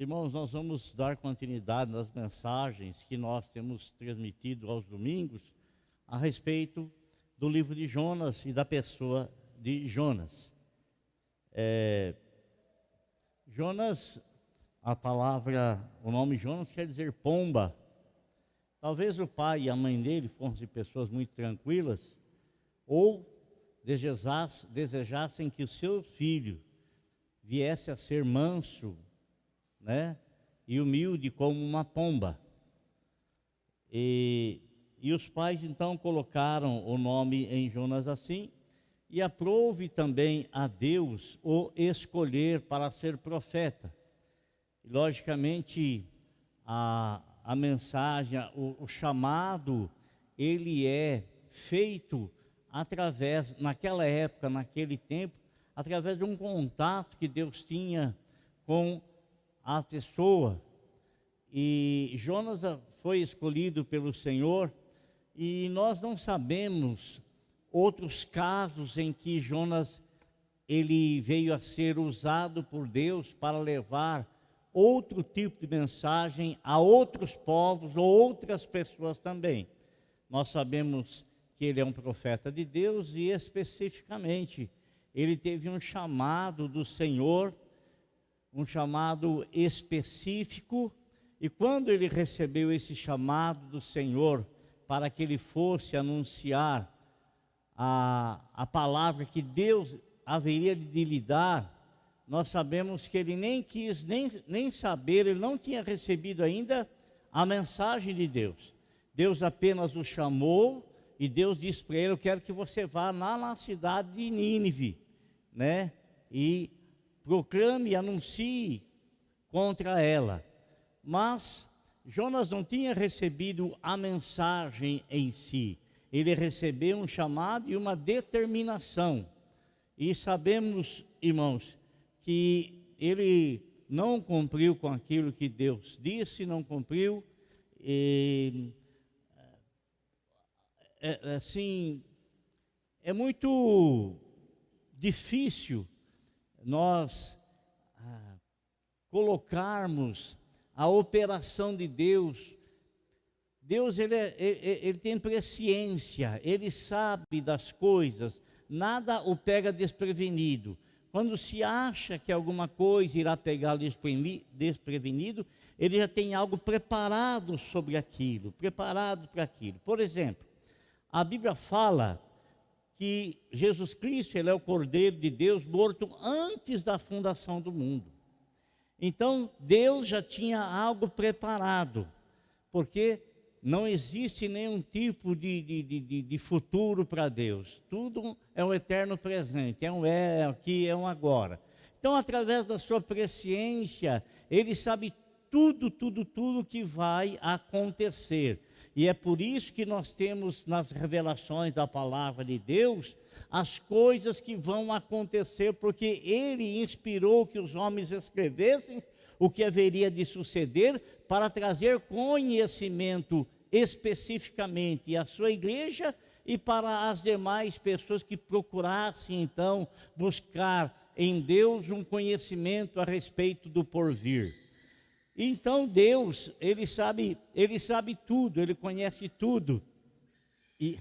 Irmãos, nós vamos dar continuidade nas mensagens que nós temos transmitido aos domingos a respeito do livro de Jonas e da pessoa de Jonas. Jonas, o nome Jonas quer dizer pomba. Talvez o pai e a mãe dele fossem pessoas muito tranquilas ou desejassem que o seu filho viesse a ser manso, né, e humilde como uma pomba. E os pais então colocaram o nome em Jonas assim, e aprove também a Deus o escolher para ser profeta. Logicamente, a mensagem, o chamado, ele é feito através, naquela época, naquele tempo, através de um contato que Deus tinha com a pessoa. E Jonas foi escolhido pelo Senhor, e nós não sabemos outros casos em que Jonas ele veio a ser usado por Deus para levar outro tipo de mensagem a outros povos ou outras pessoas também. Nós sabemos que ele é um profeta de Deus e especificamente ele teve um chamado do Senhor, um chamado específico, e quando ele recebeu esse chamado do Senhor para que ele fosse anunciar a palavra que Deus haveria de lhe dar, nós sabemos que ele nem quis nem saber, ele não tinha recebido ainda a mensagem de Deus. Deus apenas o chamou e Deus disse para ele: eu quero que você vá lá na cidade de Nínive, né, e proclame e anuncie contra ela. Mas Jonas não tinha recebido a mensagem em si, ele recebeu um chamado e uma determinação. E sabemos, irmãos, que ele não cumpriu com aquilo que Deus disse, não cumpriu. Assim, é muito difícil nós colocarmos a operação de Deus. Deus ele tem presciência, ele sabe das coisas, nada o pega desprevenido. Quando se acha que alguma coisa irá pegar desprevenido, ele já tem algo preparado sobre aquilo, preparado para aquilo. Por exemplo, a Bíblia fala que Jesus Cristo, ele é o Cordeiro de Deus morto antes da fundação do mundo. Então, Deus já tinha algo preparado, porque não existe nenhum tipo de futuro para Deus. Tudo é um eterno presente, é um aqui, é um agora. Então, através da sua presciência, ele sabe tudo que vai acontecer. E é por isso que nós temos nas revelações da palavra de Deus as coisas que vão acontecer, porque ele inspirou que os homens escrevessem o que haveria de suceder para trazer conhecimento especificamente à sua igreja e para as demais pessoas que procurassem então buscar em Deus um conhecimento a respeito do porvir. Então Deus, ele sabe tudo, ele conhece tudo, e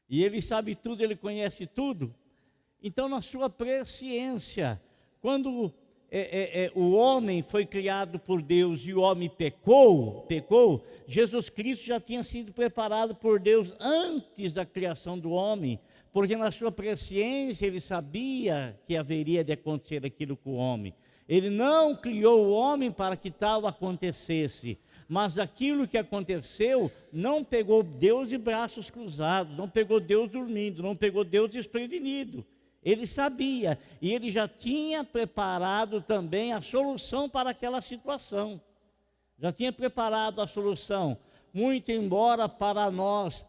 ele sabe tudo, ele conhece tudo. Então, na sua presciência, quando o homem foi criado por Deus e o homem pecou, Jesus Cristo já tinha sido preparado por Deus antes da criação do homem, porque na sua presciência ele sabia que haveria de acontecer aquilo com o homem. Ele não criou o homem para que tal acontecesse, mas aquilo que aconteceu não pegou Deus de braços cruzados, não pegou Deus dormindo, não pegou Deus desprevenido. Ele sabia, e ele já tinha preparado também a solução para aquela situação. Já tinha preparado a solução. Muito embora para nós,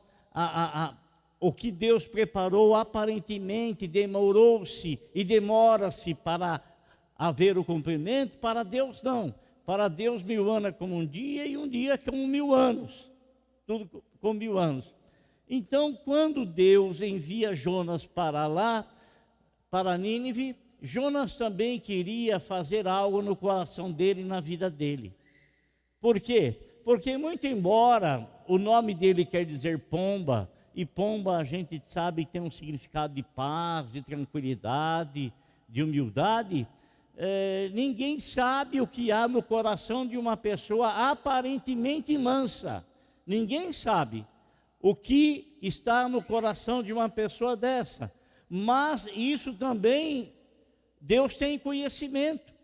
o que Deus preparou aparentemente demorou-se e demora-se para haver o cumprimento, para Deus não. Para Deus 1000 anos é como um dia e um dia é como 1000 anos. Tudo com 1000 anos. Então, quando Deus envia Jonas para lá, para Nínive, Jonas também queria fazer algo no coração dele e na vida dele. Por quê? Porque muito embora o nome dele quer dizer pomba, e pomba a gente sabe que tem um significado de paz, de tranquilidade, de humildade, ninguém sabe o que há no coração de uma pessoa aparentemente mansa. Ninguém sabe o que está no coração de uma pessoa dessa. Mas isso também, Deus tem conhecimento.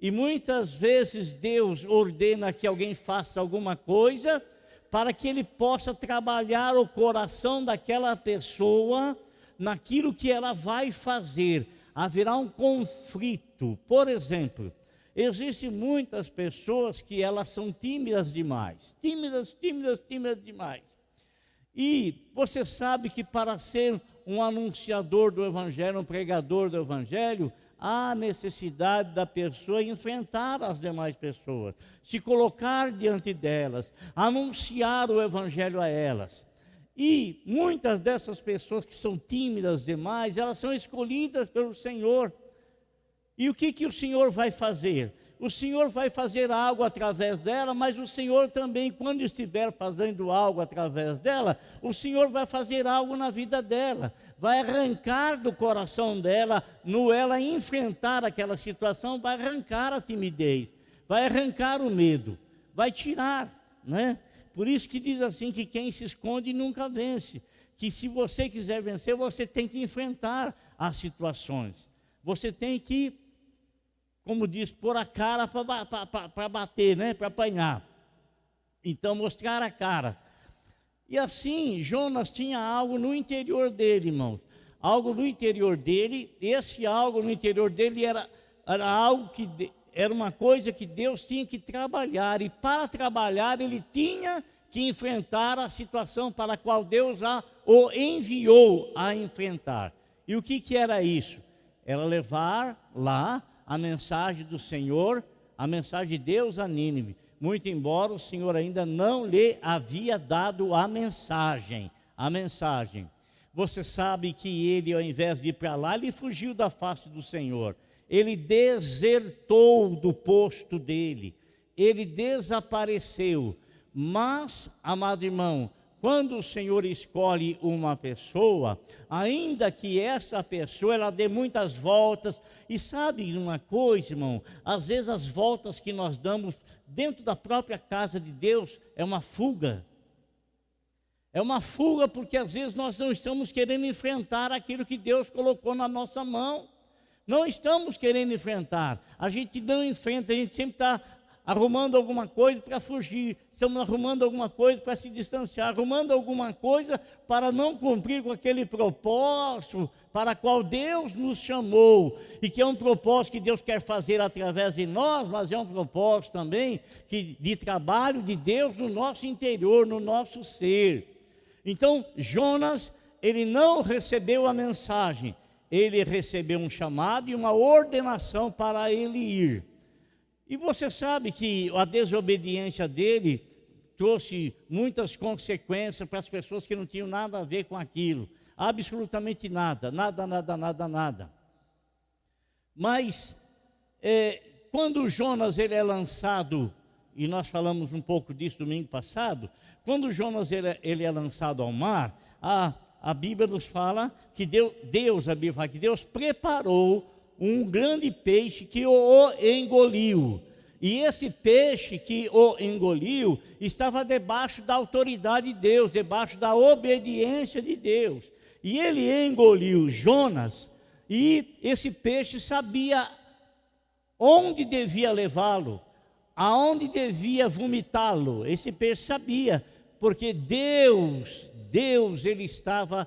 E muitas vezes Deus ordena que alguém faça alguma coisa para que Ele possa trabalhar o coração daquela pessoa naquilo que ela vai fazer. Haverá um conflito. Por exemplo, existem muitas pessoas que elas são tímidas demais. Tímidas demais. E você sabe que para ser um anunciador do Evangelho, um pregador do Evangelho, há necessidade da pessoa enfrentar as demais pessoas, se colocar diante delas, anunciar o Evangelho a elas. E muitas dessas pessoas que são tímidas demais, elas são escolhidas pelo Senhor. E o que o Senhor vai fazer? O Senhor vai fazer algo através dela, mas o Senhor também, quando estiver fazendo algo através dela, o Senhor vai fazer algo na vida dela, vai arrancar do coração dela, no ela enfrentar aquela situação, vai arrancar a timidez, vai arrancar o medo, vai tirar, né? Por isso que diz assim, que quem se esconde nunca vence, que se você quiser vencer, você tem que enfrentar as situações, você tem que, como diz, pôr a cara para bater, né? Para apanhar. Então, mostrar a cara. E assim, Jonas tinha algo no interior dele, irmãos. Algo no interior dele, esse algo no interior dele era algo que era uma coisa que Deus tinha que trabalhar. E para trabalhar, ele tinha que enfrentar a situação para a qual Deus já o enviou a enfrentar. E o que era isso? Era levar lá a mensagem do Senhor, a mensagem de Deus a Nínive, muito embora o Senhor ainda não lhe havia dado a mensagem. Você sabe que ele, ao invés de ir para lá, ele fugiu da face do Senhor. Ele desertou do posto dele, ele desapareceu. Mas, amado irmão, quando o Senhor escolhe uma pessoa, ainda que essa pessoa ela dê muitas voltas, e sabe uma coisa, irmão, às vezes as voltas que nós damos dentro da própria casa de Deus é uma fuga. É uma fuga porque às vezes nós não estamos querendo enfrentar aquilo que Deus colocou na nossa mão. Não estamos querendo enfrentar, a gente não enfrenta, a gente sempre está arrumando alguma coisa para fugir, estamos arrumando alguma coisa para se distanciar, arrumando alguma coisa para não cumprir com aquele propósito para o qual Deus nos chamou, e que é um propósito que Deus quer fazer através de nós, mas é um propósito também de trabalho de Deus no nosso interior, no nosso ser. Então, Jonas, ele não recebeu a mensagem, ele recebeu um chamado e uma ordenação para ele ir. E você sabe que a desobediência dele trouxe muitas consequências para as pessoas que não tinham nada a ver com aquilo. Absolutamente nada. Mas, quando Jonas ele é lançado, e nós falamos um pouco disso domingo passado, quando Jonas ele é lançado ao mar, a Bíblia nos fala que Deus preparou um grande peixe que o engoliu. E esse peixe que o engoliu estava debaixo da autoridade de Deus, debaixo da obediência de Deus. E ele engoliu Jonas, e esse peixe sabia onde devia levá-lo, aonde devia vomitá-lo. Esse peixe sabia, porque Deus ele estava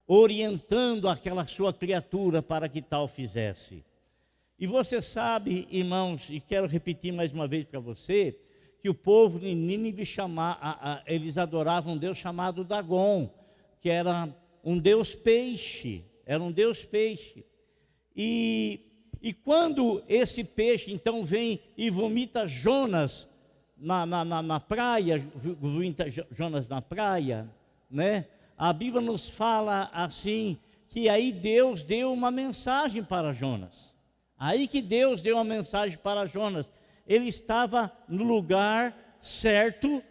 orientando aquela sua criatura para que tal fizesse. E você sabe, irmãos, e quero repetir mais uma vez para você, que o povo de Nínive eles adoravam um Deus chamado Dagon, que era um Deus peixe, E quando esse peixe então vem e vomita Jonas na praia, né? A Bíblia nos fala assim, que aí Deus deu uma mensagem para Jonas. Aí que Deus deu uma mensagem para Jonas. Ele estava no lugar certo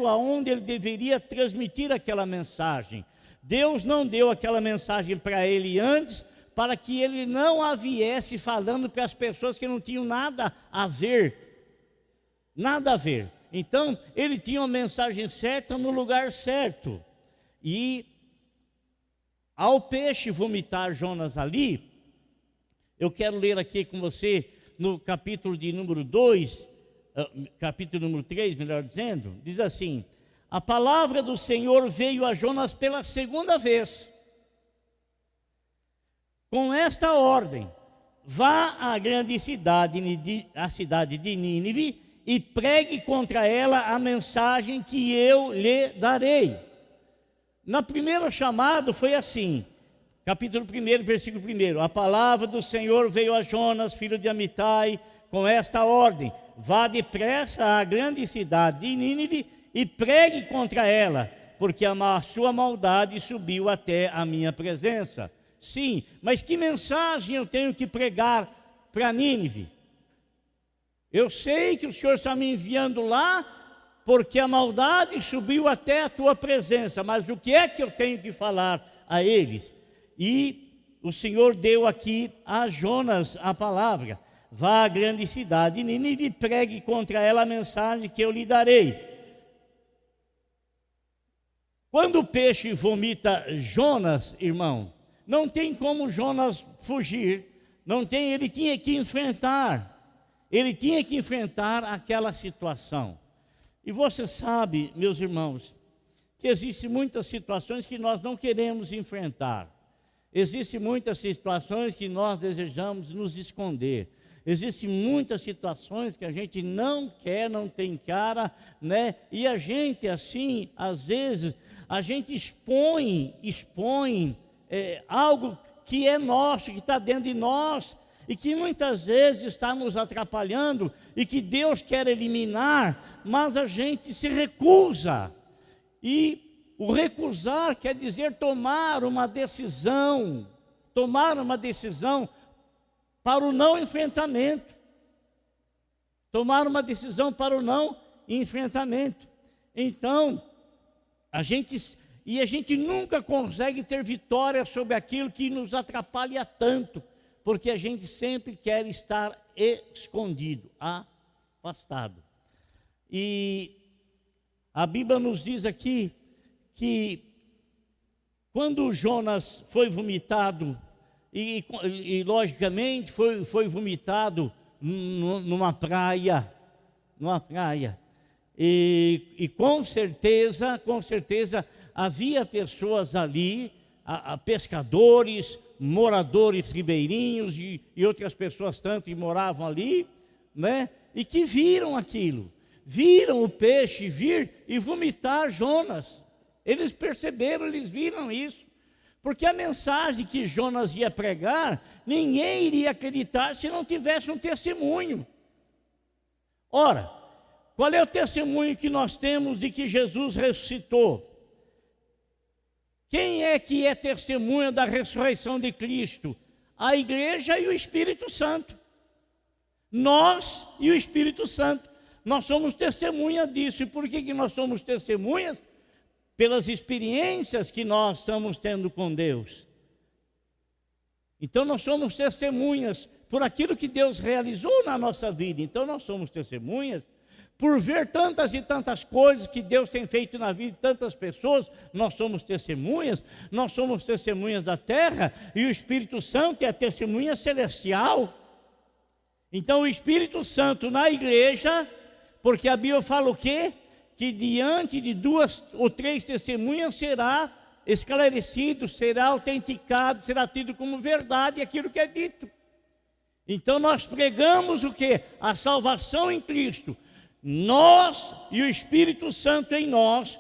aonde ele deveria transmitir aquela mensagem. Deus não deu aquela mensagem para ele antes, para que ele não a viesse falando para as pessoas que não tinham nada a ver. Nada a ver. Então, ele tinha uma mensagem certa no lugar certo. E ao peixe vomitar Jonas ali, eu quero ler aqui com você no capítulo de número 2, capítulo número 3, melhor dizendo, diz assim: a palavra do Senhor veio a Jonas pela segunda vez, com esta ordem: vá à grande cidade, a cidade de Nínive, e pregue contra ela a mensagem que eu lhe darei. Na primeira chamada foi assim, capítulo 1, versículo 1: a palavra do Senhor veio a Jonas, filho de Amitai, com esta ordem: vá depressa à grande cidade de Nínive e pregue contra ela, porque a sua maldade subiu até a minha presença. Sim, mas que mensagem eu tenho que pregar para Nínive? Eu sei que o Senhor está me enviando lá, porque a maldade subiu até a tua presença, mas o que é que eu tenho que falar a eles? E o Senhor deu aqui a Jonas a palavra: vá à grande cidade Nínive e pregue contra ela a mensagem que eu lhe darei. Quando o peixe vomita Jonas, irmão, não tem como Jonas fugir, não tem, ele tinha que enfrentar aquela situação. E você sabe, meus irmãos, que existem muitas situações que nós não queremos enfrentar. Existem muitas situações que nós desejamos nos esconder. Existem muitas situações que a gente não quer, não tem cara, né? E a gente, assim, às vezes, a gente expõe algo que é nosso, que está dentro de nós, e que muitas vezes está nos atrapalhando, e que Deus quer eliminar, mas a gente se recusa. E o recusar quer dizer tomar uma decisão para o não enfrentamento. Tomar uma decisão para o não enfrentamento. Então, a gente nunca consegue ter vitória sobre aquilo que nos atrapalha tanto, porque a gente sempre quer estar escondido, afastado. E a Bíblia nos diz aqui que quando Jonas foi vomitado, e logicamente foi vomitado numa praia, e com certeza havia pessoas ali, pescadores, moradores ribeirinhos e outras pessoas tanto que moravam ali, né? E que viram aquilo, viram o peixe vir e vomitar Jonas. Eles perceberam, eles viram isso, porque a mensagem que Jonas ia pregar, ninguém iria acreditar se não tivesse um testemunho. Ora, qual é o testemunho que nós temos de que Jesus ressuscitou? Quem é que é testemunha da ressurreição de Cristo? A igreja e o Espírito Santo. Nós e o Espírito Santo. Nós somos testemunha disso. E por que nós somos testemunhas? Pelas experiências que nós estamos tendo com Deus. Então nós somos testemunhas por aquilo que Deus realizou na nossa vida. Então nós somos testemunhas por ver tantas e tantas coisas que Deus tem feito na vida de tantas pessoas. Nós somos testemunhas da terra, e o Espírito Santo é a testemunha celestial. Então o Espírito Santo na igreja, porque a Bíblia fala o quê? Que diante de 2 ou 3 testemunhas será esclarecido, será autenticado, será tido como verdade aquilo que é dito. Então nós pregamos o quê? A salvação em Cristo. Nós e o Espírito Santo em nós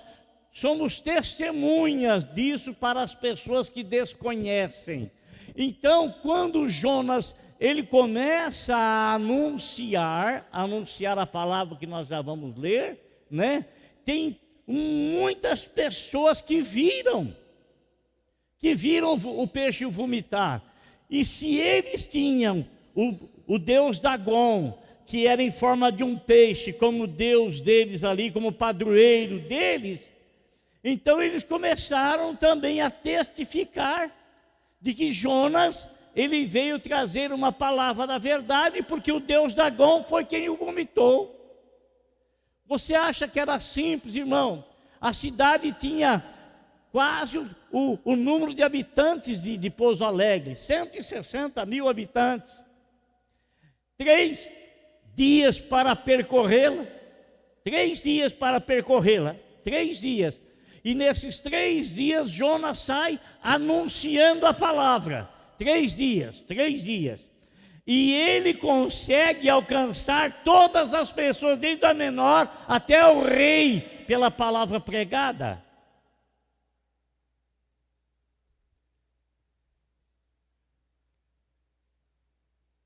somos testemunhas disso para as pessoas que desconhecem. Então, quando Jonas ele começa a anunciar a palavra que nós já vamos ler, né? Tem muitas pessoas que viram que viram o peixe vomitar. E se eles tinham o deus Dagon, que era em forma de um peixe, como deus deles ali, como padroeiro deles, então eles começaram também a testificar de que Jonas, ele veio trazer uma palavra da verdade, porque o deus Dagon foi quem o vomitou. Você acha que era simples, irmão? A cidade tinha quase o número de habitantes de Pouso Alegre, 160 mil habitantes. 3 dias para percorrê-la, 3 dias para percorrê-la, 3 dias. E nesses 3 dias Jonas sai anunciando a palavra. 3 dias, 3 dias. E ele consegue alcançar todas as pessoas, desde a menor até o rei, pela palavra pregada.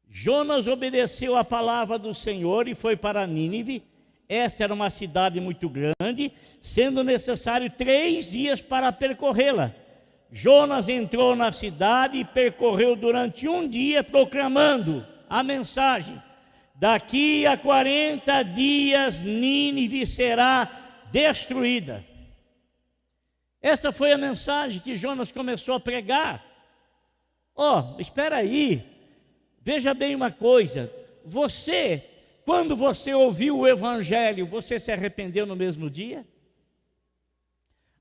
Jonas obedeceu a palavra do Senhor e foi para Nínive. Esta era uma cidade muito grande, sendo necessário 3 dias para percorrê-la. Jonas entrou na cidade e percorreu durante 1 dia, proclamando a mensagem: daqui a 40 dias Nínive será destruída. Essa foi a mensagem que Jonas começou a pregar. Espera aí, veja bem uma coisa, quando você ouviu o evangelho, você se arrependeu no mesmo dia?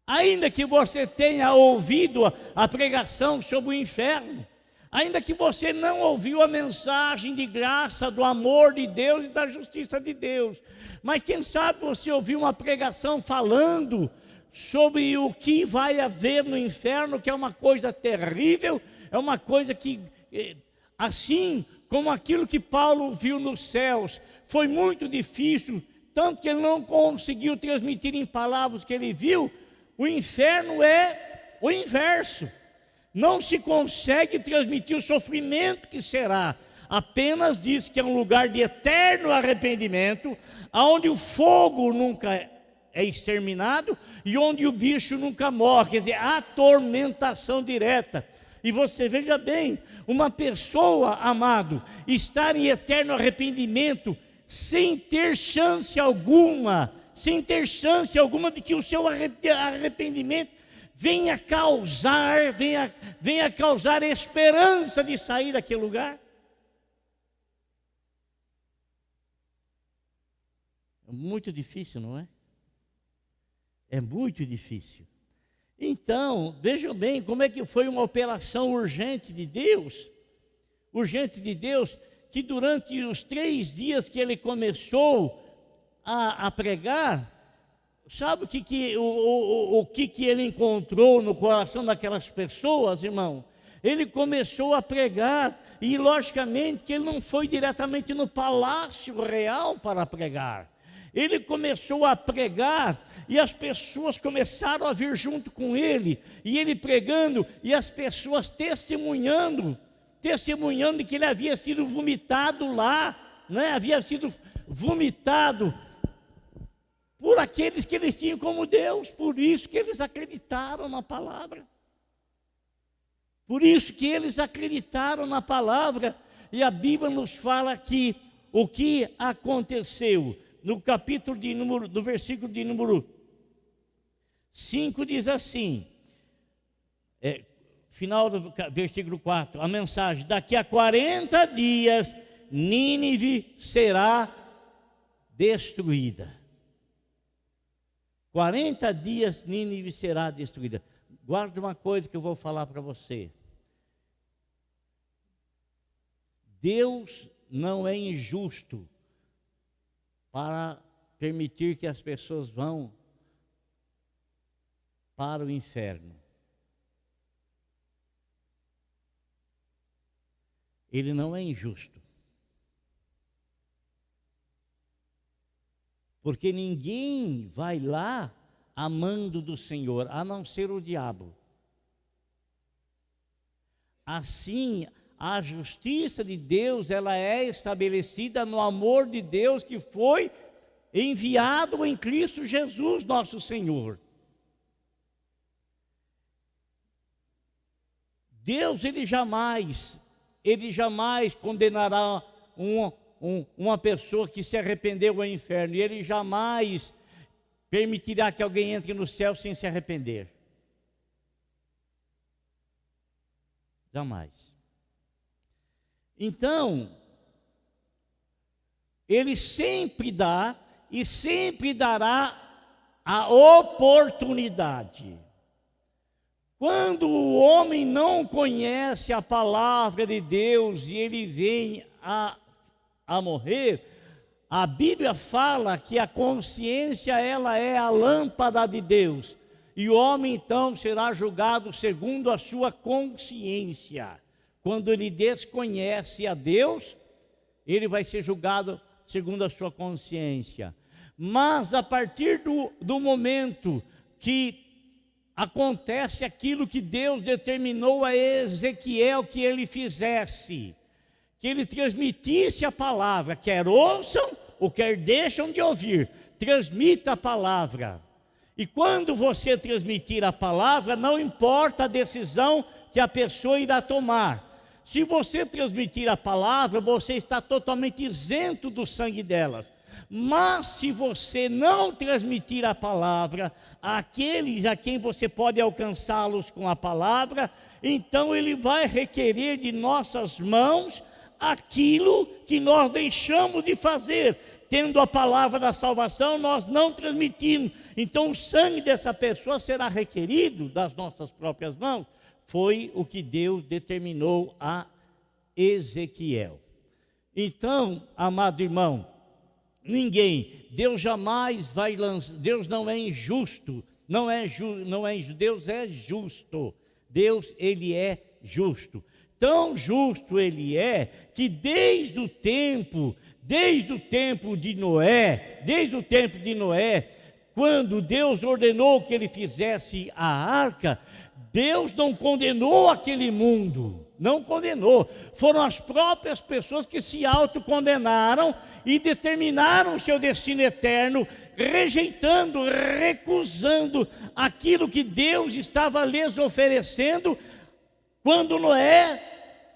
Ainda que você tenha ouvido a pregação sobre o inferno, ainda que você não ouviu a mensagem de graça, do amor de Deus e da justiça de Deus, mas quem sabe você ouviu uma pregação falando sobre o que vai haver no inferno, que é uma coisa terrível, é uma coisa que, assim como aquilo que Paulo viu nos céus, foi muito difícil, tanto que ele não conseguiu transmitir em palavras o que ele viu. O inferno é o inverso. Não se consegue transmitir o sofrimento que será. Apenas diz que é um lugar de eterno arrependimento, onde o fogo nunca é exterminado e onde o bicho nunca morre. Quer dizer, atormentação direta. E você veja bem, uma pessoa, amado, estar em eterno arrependimento, sem ter chance alguma de que o seu arrependimento venha causar esperança de sair daquele lugar. É muito difícil, não é? É muito difícil. Então, vejam bem como é que foi uma operação urgente de Deus, que durante os 3 dias que ele começou a pregar, sabe o que ele encontrou no coração daquelas pessoas, irmão? Ele começou a pregar, e logicamente que ele não foi diretamente no palácio real para pregar. Ele começou a pregar, e as pessoas começaram a vir junto com ele, e ele pregando, e as pessoas testemunhando que ele havia sido vomitado lá, né? Havia sido vomitado por aqueles que eles tinham como Deus. Por isso que eles acreditaram na palavra. E a Bíblia nos fala que o que aconteceu no no versículo de número 5 diz assim, final do versículo 4, a mensagem: daqui a 40 dias Nínive será destruída. 40 dias Nínive será destruída. Guarde uma coisa que eu vou falar para você. Deus não é injusto para permitir que as pessoas vão para o inferno. Ele não é injusto. Porque ninguém vai lá amando do Senhor, a não ser o diabo. Assim, a justiça de Deus, ela é estabelecida no amor de Deus que foi enviado em Cristo Jesus, nosso Senhor. Deus, ele jamais condenará uma pessoa que se arrependeu ao inferno, e ele jamais permitirá que alguém entre no céu sem se arrepender. Jamais. Então, ele sempre dá e sempre dará a oportunidade. Quando o homem não conhece a palavra de Deus e ele vem a morrer, a Bíblia fala que a consciência, ela é a lâmpada de Deus. E o homem então será julgado segundo a sua consciência. Quando ele desconhece a Deus, ele vai ser julgado segundo a sua consciência. Mas a partir do momento que acontece aquilo que Deus determinou a Ezequiel que ele fizesse, que ele transmitisse a palavra, quer ouçam ou quer deixam de ouvir, transmita a palavra. E quando você transmitir a palavra, não importa a decisão que a pessoa irá tomar. Se você transmitir a palavra, você está totalmente isento do sangue delas. Mas se você não transmitir a palavra àqueles a quem você pode alcançá-los com a palavra, então ele vai requerer de nossas mãos aquilo que nós deixamos de fazer. Tendo a palavra da salvação, nós não transmitimos. Então o sangue dessa pessoa será requerido das nossas próprias mãos. Foi o que Deus determinou a Ezequiel. Então, amado irmão, Deus jamais vai lançar, Deus não é injusto, Deus é justo. Deus, ele é justo. Tão justo ele é que desde o tempo de Noé, quando Deus ordenou que ele fizesse a arca, Deus não condenou aquele mundo, não condenou. Foram as próprias pessoas que se autocondenaram e determinaram o seu destino eterno, rejeitando, recusando aquilo que Deus estava lhes oferecendo quando Noé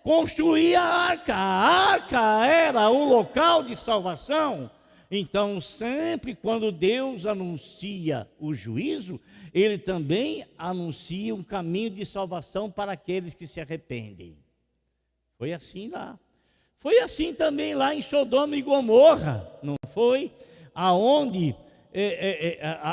construía a arca. A arca era o local de salvação. Então, sempre quando Deus anuncia o juízo, ele também anuncia um caminho de salvação para aqueles que se arrependem. Foi assim lá. Foi assim também lá em Sodoma e Gomorra, não foi? Aonde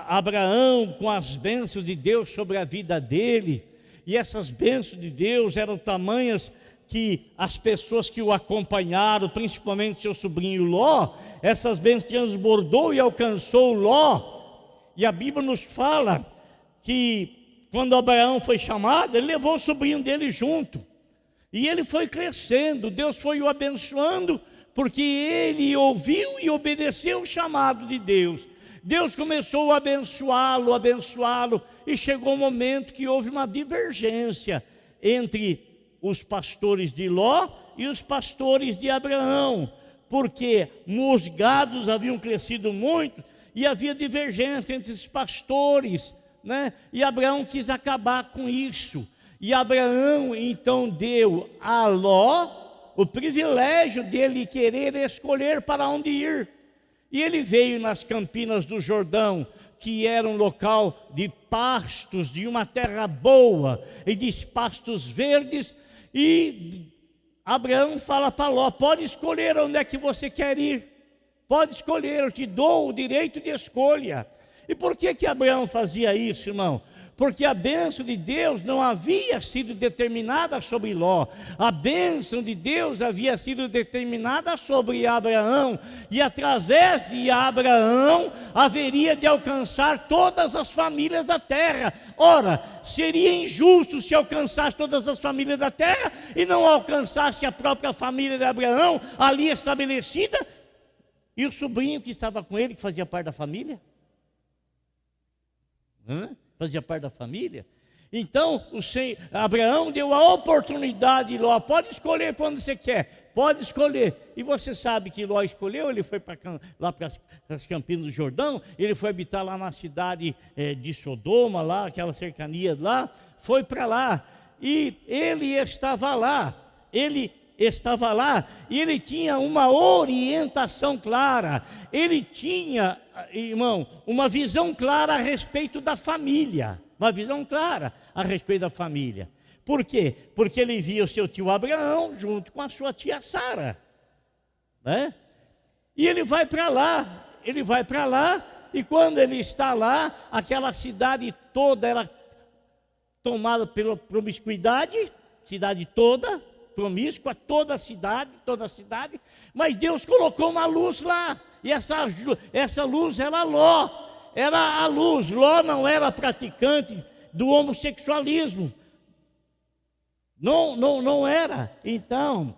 Abraão, com as bênçãos de Deus sobre a vida dele, e essas bênçãos de Deus eram tamanhas que as pessoas que o acompanharam, principalmente seu sobrinho Ló, essas bênçãos transbordou e alcançou Ló. E a Bíblia nos fala que quando Abraão foi chamado, ele levou o sobrinho dele junto. E ele foi crescendo, Deus foi o abençoando, porque ele ouviu e obedeceu o chamado de Deus. Deus começou a abençoá-lo, e chegou um momento que houve uma divergência entre os pastores de Ló e os pastores de Abraão, porque os gados haviam crescido muito e havia divergência entre esses pastores, né? E Abraão quis acabar com isso. E Abraão então deu a Ló o privilégio dele querer escolher para onde ir. E ele veio nas campinas do Jordão, que era um local de pastos, de uma terra boa e de pastos verdes. E Abraão fala para Ló: pode escolher onde é que você quer ir, pode escolher, eu te dou o direito de escolha. E por que Abraão fazia isso, irmão? Porque a bênção de Deus não havia sido determinada sobre Ló, a bênção de Deus havia sido determinada sobre Abraão, e através de Abraão haveria de alcançar todas as famílias da terra. Ora, seria injusto se alcançasse todas as famílias da terra e não alcançasse a própria família de Abraão ali estabelecida, e o sobrinho que estava com ele, que fazia parte da família? Fazia parte da família. Então Abraão deu a oportunidade, Ló, pode escolher para onde você quer, pode escolher. E você sabe que Ló escolheu, ele foi lá para as campinas do Jordão, ele foi habitar lá na cidade de Sodoma, lá, aquela cercania lá, foi para lá. e ele estava lá, e ele tinha uma orientação clara, ele tinha, irmão, uma visão clara a respeito da família, uma visão clara a respeito da família. Por quê? Porque ele via o seu tio Abraão junto com a sua tia Sara, né? E ele vai para lá, e quando ele está lá, aquela cidade toda era tomada pela promiscuidade, cidade toda, promíscua, toda a cidade, mas Deus colocou uma luz lá, e essa luz era Ló, era a luz. Ló não era praticante do homossexualismo, não era. Então,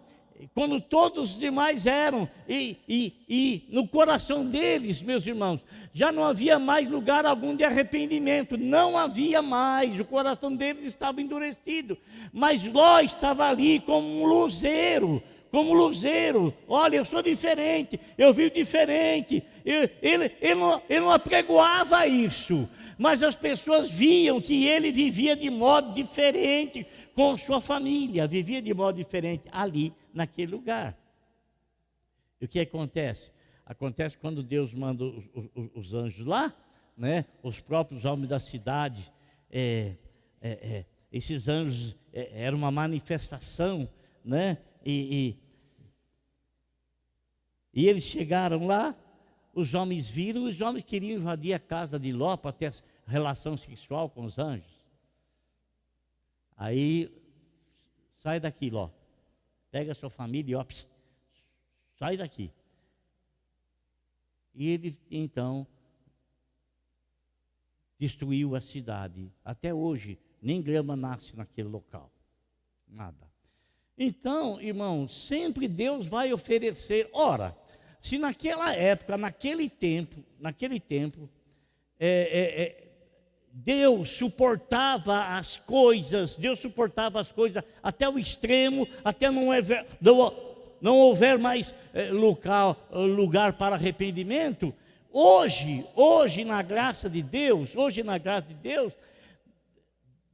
quando todos os demais eram, e no coração deles, meus irmãos, já não havia mais lugar algum de arrependimento, não havia mais, o coração deles estava endurecido, mas Ló estava ali como um luzeiro, olha, eu sou diferente, eu vivo diferente, ele não apregoava isso, mas as pessoas viam que ele vivia de modo diferente com sua família, vivia de modo diferente ali, naquele lugar. E o que acontece? Acontece quando Deus manda os anjos lá, né? Os próprios homens da cidade, esses anjos eram uma manifestação, né? E eles chegaram lá, os homens viram, os homens queriam invadir a casa de Ló para ter relação sexual com os anjos. Aí, sai daqui, Ló. Pega a sua família e sai daqui. E ele, então, destruiu a cidade. Até hoje, nem grama nasce naquele local. Nada. Então, irmão, sempre Deus vai oferecer. Ora, se naquela época, naquele tempo, Deus suportava as coisas até o extremo, até não houver mais lugar para arrependimento. Hoje na graça de Deus,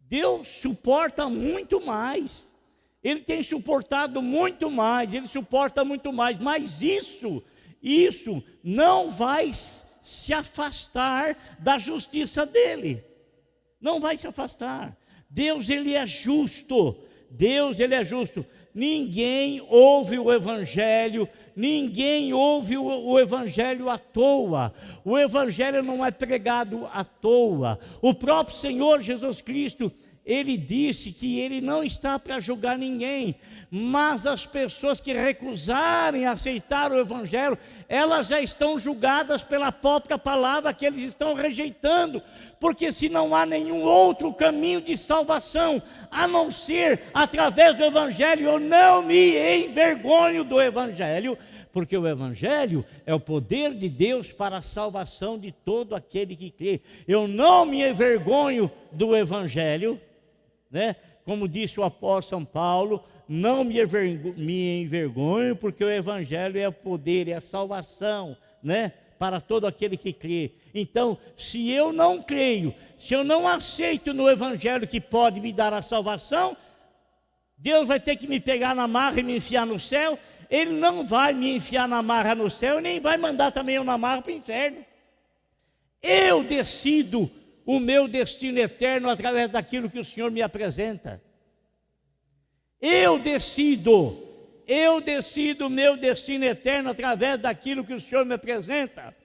Deus suporta muito mais. Ele tem suportado muito mais, ele suporta muito mais, mas isso não vai se afastar da justiça dele. Não vai se afastar. Deus, ele é justo. Ninguém ouve o Evangelho à toa. O Evangelho não é pregado à toa. O próprio Senhor Jesus Cristo, ele disse que ele não está para julgar ninguém, mas as pessoas que recusarem aceitar o Evangelho, elas já estão julgadas pela própria palavra que eles estão rejeitando, porque se não há nenhum outro caminho de salvação, a não ser através do Evangelho, eu não me envergonho do Evangelho, porque o Evangelho é o poder de Deus para a salvação de todo aquele que crê. Eu não me envergonho do Evangelho, né? Como disse o apóstolo São Paulo, não me envergonho, porque o Evangelho é o poder, é a salvação, né? Para todo aquele que crê. Então, se eu não creio, se eu não aceito no Evangelho que pode me dar a salvação, Deus vai ter que me pegar na marra e me enfiar no céu. Ele não vai me enfiar na marra no céu, nem vai mandar também eu na marra para o inferno. Eu decido o meu destino eterno através daquilo que o Senhor me apresenta. Eu decido o meu destino eterno através daquilo que o Senhor me apresenta.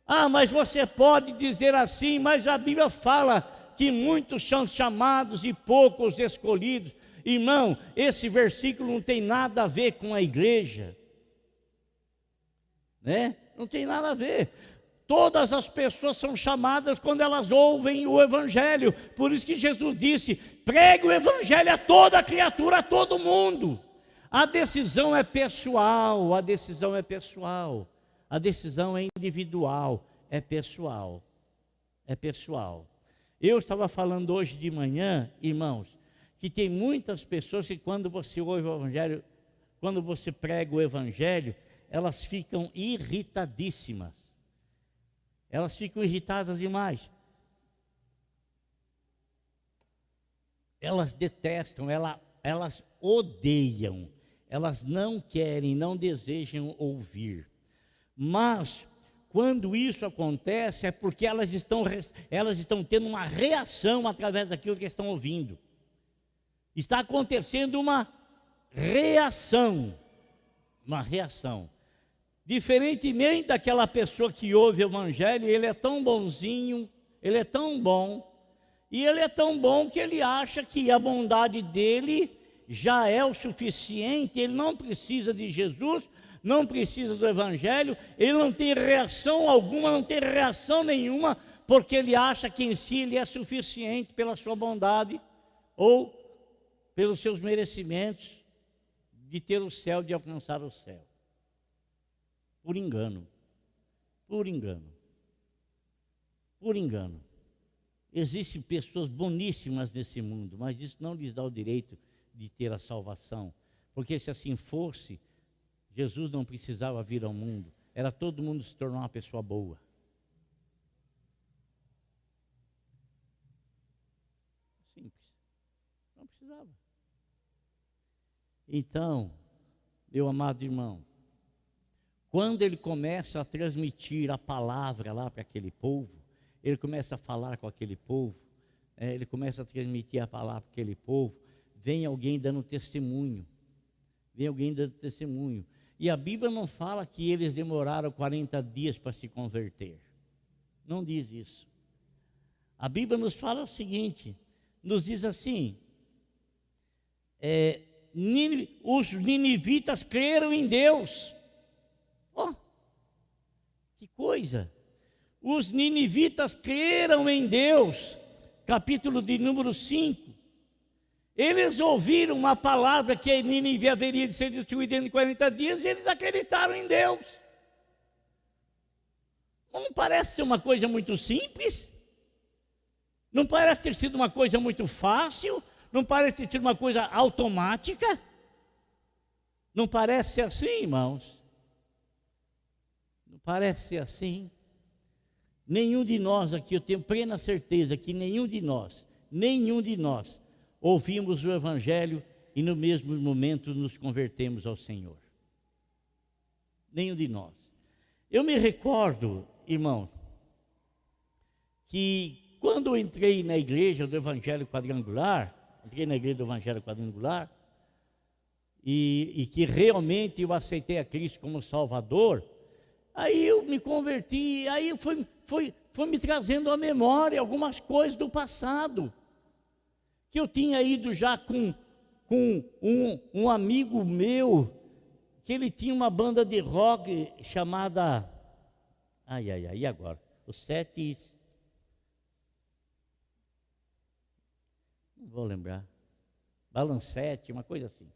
Ah, mas você pode dizer assim, mas a Bíblia fala que muitos são chamados e poucos escolhidos. Irmão, esse versículo não tem nada a ver com a igreja, né? Não tem nada a ver. Todas as pessoas são chamadas quando elas ouvem o Evangelho. Por isso que Jesus disse: pregue o Evangelho a toda criatura, a todo mundo. A decisão é pessoal, a decisão é individual, é pessoal. Eu estava falando hoje de manhã, irmãos, que tem muitas pessoas que quando você ouve o Evangelho, quando você prega o Evangelho, elas ficam irritadíssimas. Elas ficam irritadas demais. elas detestam, elas odeiam, elas não querem, não desejam ouvir. Mas quando isso acontece é porque elas estão tendo uma reação através daquilo que estão ouvindo. Está acontecendo uma reação. Diferentemente daquela pessoa que ouve o evangelho, ele é tão bonzinho, ele é tão bom, e ele é tão bom que ele acha que a bondade dele já é o suficiente, ele não precisa de Jesus, não precisa do evangelho, ele não tem reação alguma, não tem reação nenhuma, porque ele acha que em si ele é suficiente pela sua bondade, ou pelos seus merecimentos, de ter o céu, de alcançar o céu. Por engano. Existem pessoas boníssimas nesse mundo, mas isso não lhes dá o direito de ter a salvação. Porque se assim fosse, Jesus não precisava vir ao mundo. Era todo mundo se tornar uma pessoa boa. Simples. Não precisava. Então, meu amado irmão, quando ele começa a transmitir a palavra lá para aquele povo, ele começa a falar com aquele povo, ele começa a transmitir a palavra para aquele povo, vem alguém dando testemunho. E a Bíblia não fala que eles demoraram 40 dias para se converter. Não diz isso. A Bíblia nos fala o seguinte, nos diz assim, os ninivitas creram em Deus. Que coisa! Os ninivitas creram em Deus, capítulo de número 5. Eles ouviram uma palavra que Nínive haveria de ser destruída em 40 dias e eles acreditaram em Deus. Não parece ser uma coisa muito simples? Não parece ter sido uma coisa muito fácil? Não parece ter sido uma coisa automática? Não parece ser assim, irmãos? Não parece ser assim? Nenhum de nós aqui, eu tenho plena certeza que nenhum de nós ouvimos o evangelho e no mesmo momento nos convertemos ao Senhor. Nenhum de nós. Eu me recordo, irmão, que quando eu entrei na igreja do Evangelho Quadrangular, e que realmente eu aceitei a Cristo como Salvador, aí eu me converti, aí foi me trazendo à memória algumas coisas do passado, que eu tinha ido já com um amigo meu, que ele tinha uma banda de rock chamada, e agora? Os Sete, não vou lembrar, Balancete, uma coisa assim,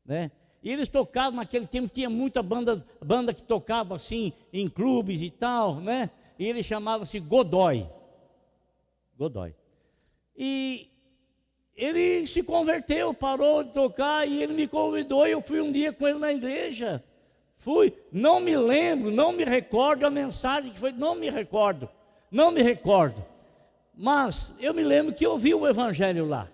né? E eles tocavam, naquele tempo tinha muita banda que tocava assim, em clubes e tal, né? E ele chamava-se Godoy. E ele se converteu, parou de tocar e ele me convidou e eu fui um dia com ele na igreja. Não me lembro, não me recordo a mensagem que foi, não me recordo. Mas eu me lembro que eu vi o evangelho lá.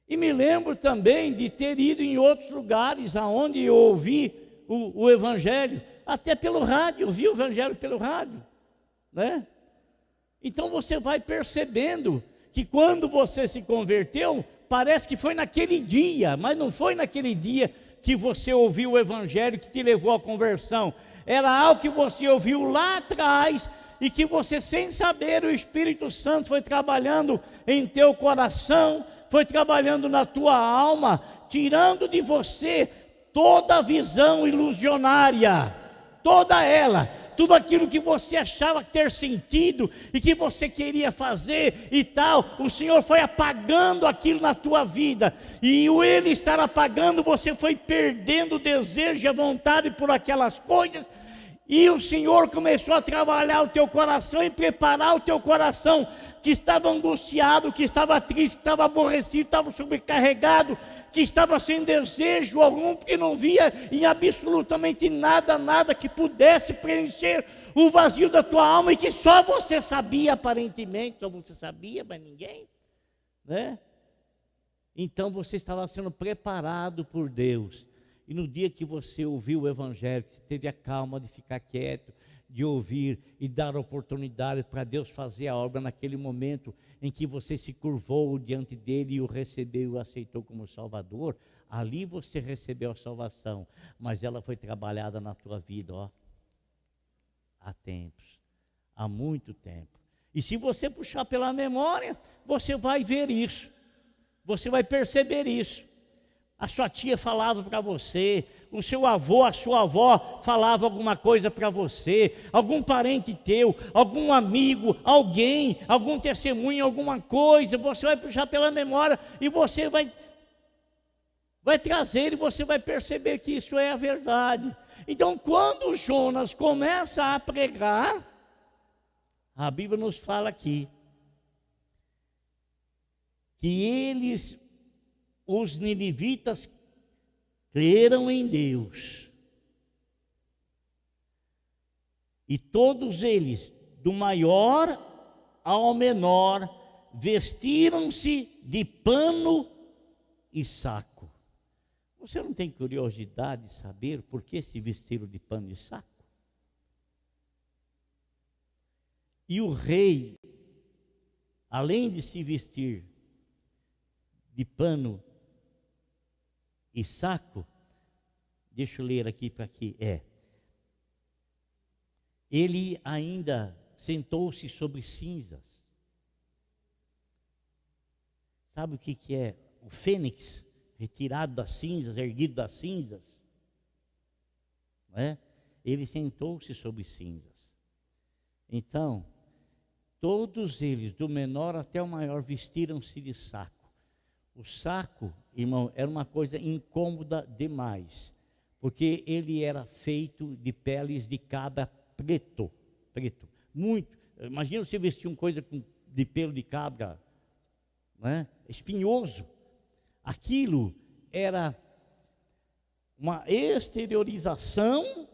E me lembro também de ter ido em outros lugares aonde eu ouvi o evangelho, até pelo rádio, eu vi o evangelho pelo rádio, né? Então você vai percebendo que quando você se converteu, parece que foi naquele dia, mas não foi naquele dia que você ouviu o evangelho que te levou à conversão. Era algo que você ouviu lá atrás e que você, sem saber, o Espírito Santo foi trabalhando em teu coração, foi trabalhando na tua alma, tirando de você toda a visão ilusionária, toda ela, tudo aquilo que você achava ter sentido e que você queria fazer e tal, o Senhor foi apagando aquilo na tua vida, e o Ele estar apagando, você foi perdendo o desejo e a vontade por aquelas coisas, e o Senhor começou a trabalhar o teu coração e preparar o teu coração, que estava angustiado, que estava triste, que estava aborrecido, estava sobrecarregado, que estava sem desejo algum, porque não via em absolutamente nada que pudesse preencher o vazio da tua alma, e que só você sabia aparentemente, só você sabia, mas ninguém. né? Então você estava sendo preparado por Deus. E no dia que você ouviu o Evangelho, que teve a calma de ficar quieto, de ouvir e dar oportunidade para Deus fazer a obra naquele momento em que você se curvou diante dele e o recebeu e o aceitou como Salvador, ali você recebeu a salvação, mas ela foi trabalhada na tua vida, ó, há tempos, há muito tempo. E se você puxar pela memória, você vai ver isso, você vai perceber isso. A sua tia falava para você, o seu avô, a sua avó falava alguma coisa para você, algum parente teu, algum amigo, alguém, algum testemunho, alguma coisa, você vai puxar pela memória e você vai trazer e você vai perceber que isso é a verdade. Então, quando Jonas começa a pregar, a Bíblia nos fala aqui que os ninivitas creram em Deus. E todos eles, do maior ao menor, vestiram-se de pano e saco. Você não tem curiosidade de saber por que se vestiram de pano e saco? E o rei, além de se vestir de pano e saco, deixa eu ler aqui para aqui, ele ainda sentou-se sobre cinzas. Sabe o que é o fênix? Retirado das cinzas, erguido das cinzas, não é? Ele sentou-se sobre cinzas. Então, todos eles, do menor até o maior, vestiram-se de saco. O saco, irmão, era uma coisa incômoda demais, porque ele era feito de peles de cabra preto, muito. Imagina você vestir uma coisa de pelo de cabra, não é? Espinhoso. Aquilo era uma exteriorização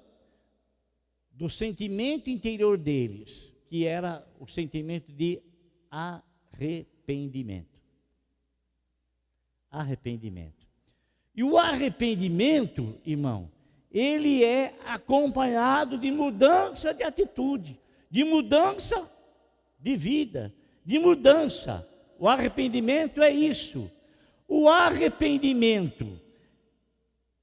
do sentimento interior deles, que era o sentimento de arrependimento. Arrependimento. E o arrependimento, irmão, ele é acompanhado de mudança de atitude, de mudança de vida, de mudança. O arrependimento é isso. O arrependimento,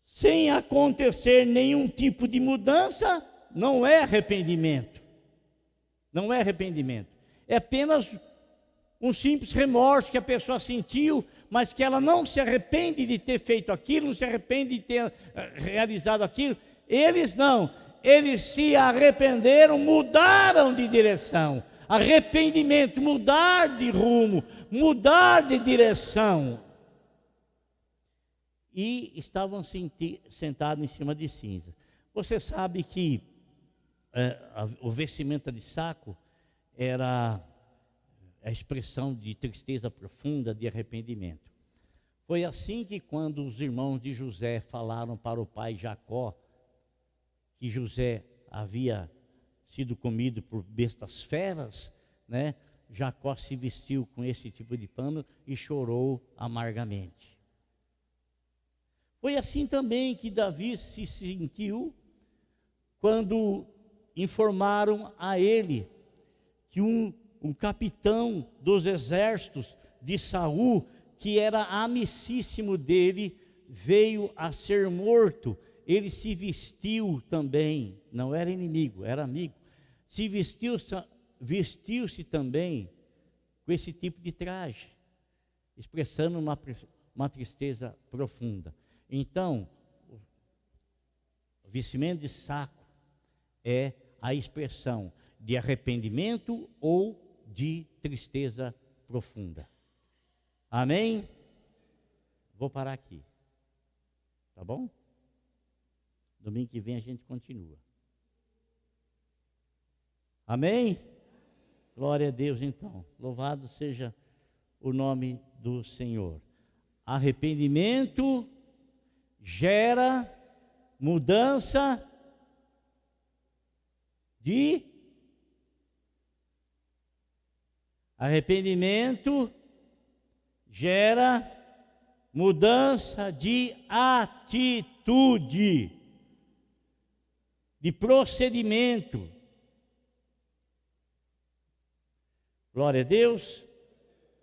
sem acontecer nenhum tipo de mudança, não é arrependimento. Não é arrependimento. É apenas um simples remorso que a pessoa sentiu, mas que ela não se arrepende de ter feito aquilo, não se arrepende de ter realizado aquilo. Eles não. Eles se arrependeram, mudaram de direção. Arrependimento, mudar de rumo, mudar de direção. E estavam sentados em cima de cinza. Você sabe que o vestimenta de saco era a expressão de tristeza profunda, de arrependimento. Foi assim que quando os irmãos de José falaram para o pai Jacó que José havia sido comido por bestas feras, né? Jacó se vestiu com esse tipo de pano e chorou amargamente. Foi assim também que Davi se sentiu quando informaram a ele que um capitão dos exércitos de Saul, que era amicíssimo dele, veio a ser morto. Ele se vestiu também, não era inimigo, era amigo, vestiu-se também com esse tipo de traje, expressando uma tristeza profunda. Então, o vestimento de saco é a expressão de arrependimento ou de tristeza profunda. Amém? Vou parar aqui. Tá bom? Domingo que vem a gente continua. Amém? Glória a Deus então. Louvado seja o nome do Senhor. Arrependimento gera mudança de arrependimento gera mudança de atitude, de procedimento. Glória a Deus.